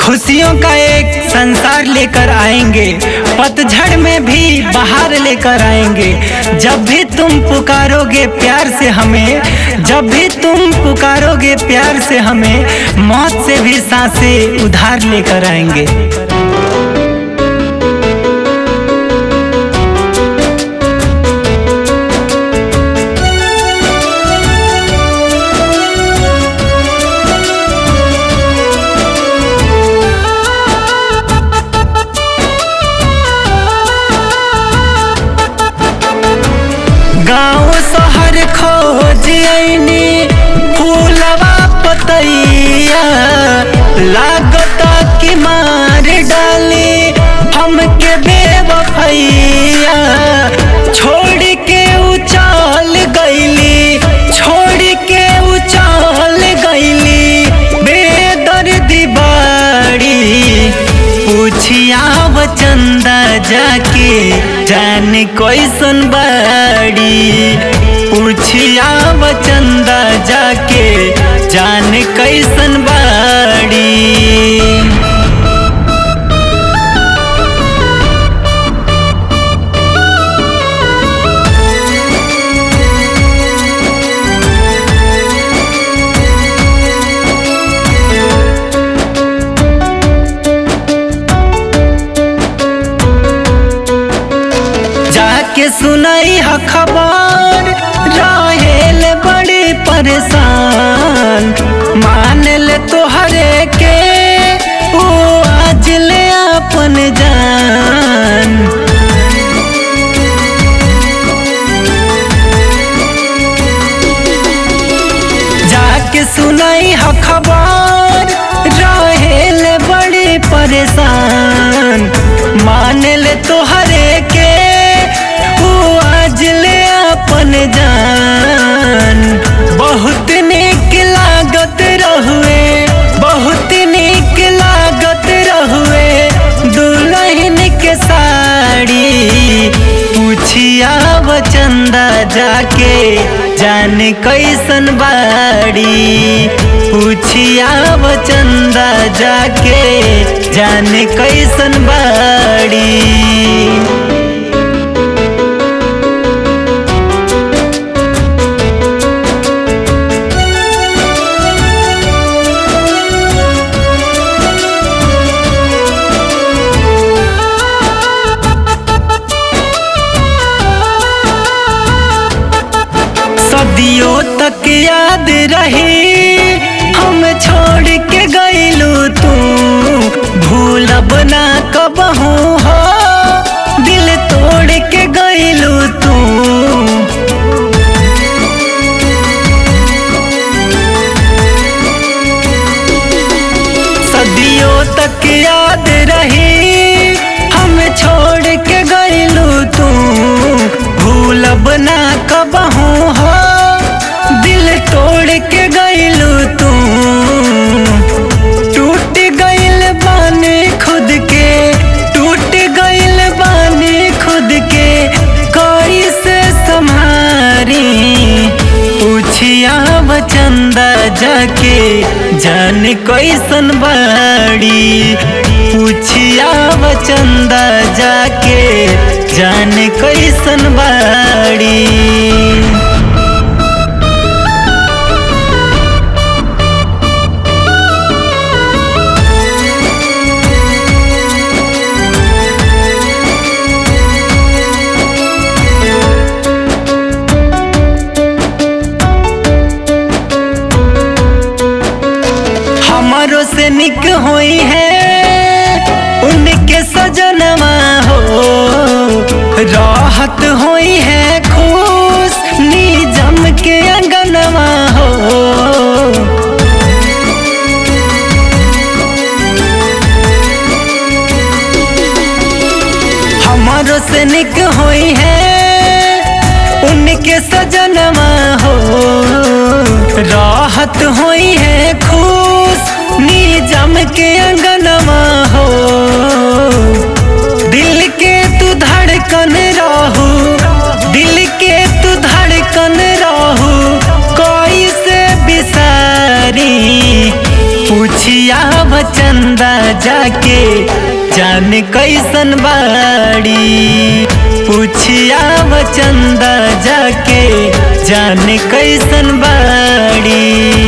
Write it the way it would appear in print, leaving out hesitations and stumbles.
खुशियों का एक संसार लेकर आएंगे, पतझड़ में भी बाहर लेकर आएंगे। जब भी तुम पुकारोगे प्यार से हमें, जब भी तुम पुकारोगे प्यार से हमें, मौत से भी सांसें उधार लेकर आएंगे। गाँव शहर खोज आईनी फूलवा पतैया, लागता कि मार डाली हमके बेवफैया। छोड़ के उचाल गईली, छोड़ के उचाल गईली, बेदर्दी बाड़ी। पूछिया चंदा जाके जान कैसन बाड़ी, पूछिया चंदा जाके जान कैसन बाड़ी। के सुनाई है खबर, रहेल बड़ी परेशान। मान ले तोहरे के वो आज ले अपन जान। जाके सुनाई है खबर, रहेल बड़ी परेशान। मान ले तोहरे के अपन जान। बहुत नीक लागत रहुए, बहुत नीक लागत रहुए दुल्हन के साड़ी। पूछिया चंदा जाके जान कैसन बाड़ी, पूछिया चंदा जाके जान कैसन बाड़ी। सदियों तक याद रही हम छोड़ के गईलू तू, भूलब ना कबहू हो दिल तोड़ के गईलू तू। सदियों तक याद रही हम छोड़ के गईलू तू, भूलब ना कबहू हो दिल तोड़ के गईलू तू। टूट गईल बानी खुद के, टूट गईल बानी खुद के, कैसे संभारी। पूछिया चंदा जाके जान कैसन बाड़ी, पूछिया चंदा जाके जान कैसन बाड़ी। हमारो से निक होई है उनके सजनवा हो, राहत होई है खुश निजम के अंगनवा हो। हमारो से निक होई है उनके सजनवा हो, राहत होई है खुश निजम के अंगनवा हो। दिल के तू धड़कन रहू, दिल के तू धड़कन रहू, कोई से बिसारी। पूछिया बचंदा जाके जाने कैसन बाड़ी। पूछिया बचंदा जाके जाने कैसन बाड़ी।